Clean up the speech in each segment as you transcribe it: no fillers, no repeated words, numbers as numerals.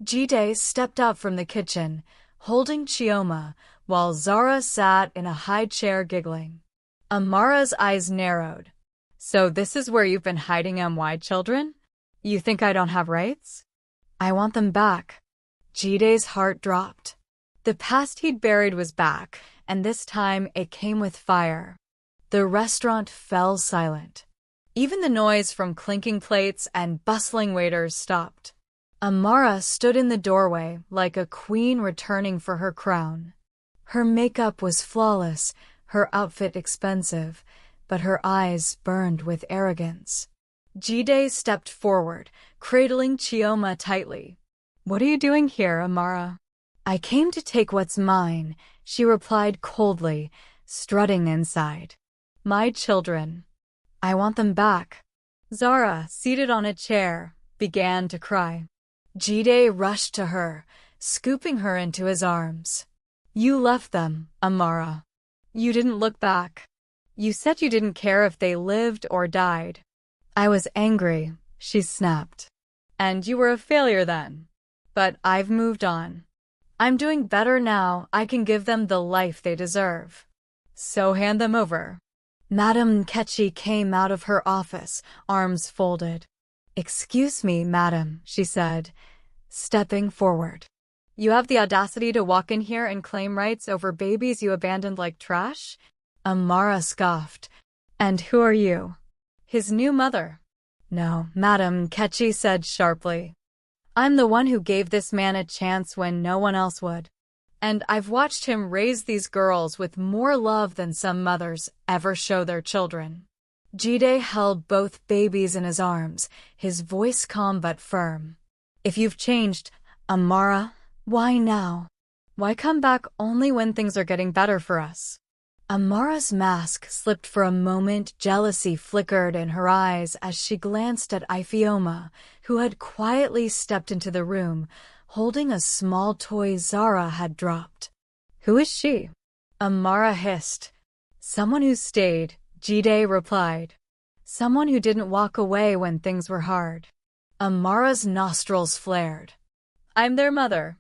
Jide stepped out from the kitchen, holding Chioma, while Zara sat in a high chair giggling. Amara's eyes narrowed. So this is where you've been hiding my children? You think I don't have rights? I want them back. Jide's heart dropped. The past he'd buried was back, and this time it came with fire. The restaurant fell silent. Even the noise from clinking plates and bustling waiters stopped. Amara stood in the doorway like a queen returning for her crown. Her makeup was flawless, her outfit expensive, but her eyes burned with arrogance. Jide stepped forward, cradling Chioma tightly. What are you doing here, Amara? I came to take what's mine, she replied coldly, strutting inside. My children. I want them back. Zara, seated on a chair, began to cry. Jide rushed to her, scooping her into his arms. You left them, Amara. You didn't look back. You said you didn't care if they lived or died. I was angry, she snapped. And you were a failure then. But I've moved on. I'm doing better now. I can give them the life they deserve. So hand them over. Madame Nkechi came out of her office, arms folded. Excuse me, madam, she said, stepping forward. You have the audacity to walk in here and claim rights over babies you abandoned like trash? Amara scoffed. And who are you? His new mother. No, Madame Nkechi said sharply. I'm the one who gave this man a chance when no one else would. And I've watched him raise these girls with more love than some mothers ever show their children. Jide held both babies in his arms, his voice calm but firm. If you've changed, Amara, why now? Why come back only when things are getting better for us? Amara's mask slipped for a moment. Jealousy flickered in her eyes as she glanced at Ifeoma, who had quietly stepped into the room, holding a small toy Zara had dropped. Who is she? Amara hissed. Someone who stayed, Jide replied. Someone who didn't walk away when things were hard. Amara's nostrils flared. I'm their mother.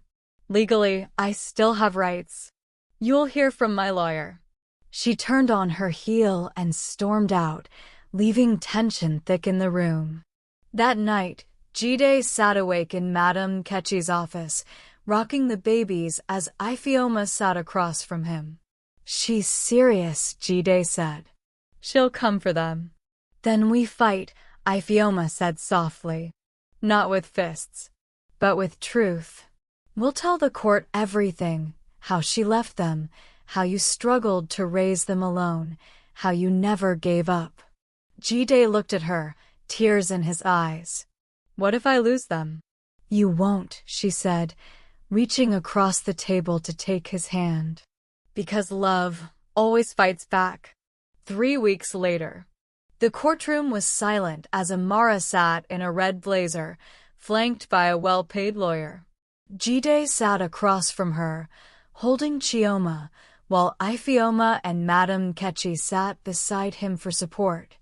Legally, I still have rights. You'll hear from my lawyer. She turned on her heel and stormed out, leaving tension thick in the room. That night, Jide sat awake in Madame Nkechi's office, rocking the babies as Ifeoma sat across from him. She's serious, Jide said. She'll come for them. Then we fight, Ifeoma said softly. Not with fists, but with truth. We'll tell the court everything, how she left them, how you struggled to raise them alone, how you never gave up. Jide looked at her, tears in his eyes. What if I lose them? You won't, she said, reaching across the table to take his hand. Because love always fights back. 3 weeks later. The courtroom was silent as Amara sat in a red blazer, flanked by a well-paid lawyer. Jide sat across from her, holding Chioma, while Ifeoma and Madame Nkechi sat beside him for support.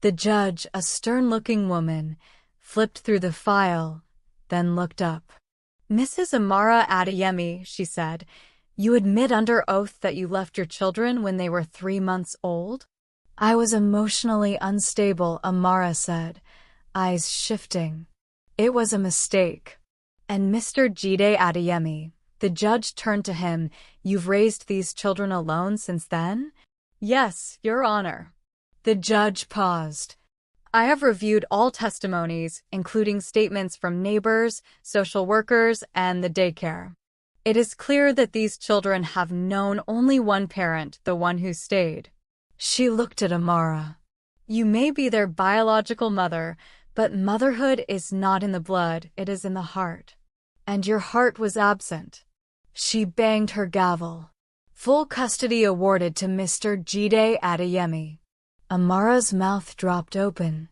The judge, a stern-looking woman, flipped through the file, then looked up. Mrs. Amara Adeyemi, she said, you admit under oath that you left your children when they were 3 months old? I was emotionally unstable, Amara said, eyes shifting. It was a mistake. And Mr. Jide Adeyemi, the judge turned to him, you've raised these children alone since then? Yes, Your Honor. The judge paused. I have reviewed all testimonies, including statements from neighbors, social workers, and the daycare. It is clear that these children have known only one parent, the one who stayed. She looked at Amara. You may be their biological mother, but motherhood is not in the blood, it is in the heart. And your heart was absent. She banged her gavel. Full custody awarded to Mr. Jide Adeyemi. Amara's mouth dropped open.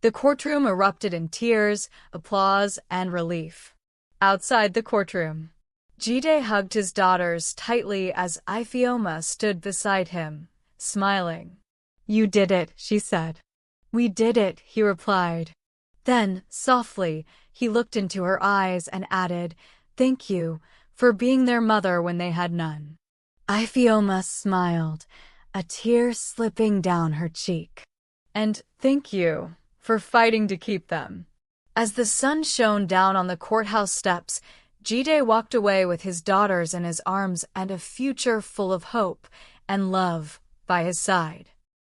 The courtroom erupted in tears, applause, and relief. Outside the courtroom, Jide hugged his daughters tightly as Ifeoma stood beside him, smiling. You did it, she said. We did it, he replied. Then, softly, he looked into her eyes and added, "Thank you for being their mother when they had none." Ifioma smiled, a tear slipping down her cheek. "And thank you for fighting to keep them." As the sun shone down on the courthouse steps, Chidi walked away with his daughters in his arms and a future full of hope and love by his side.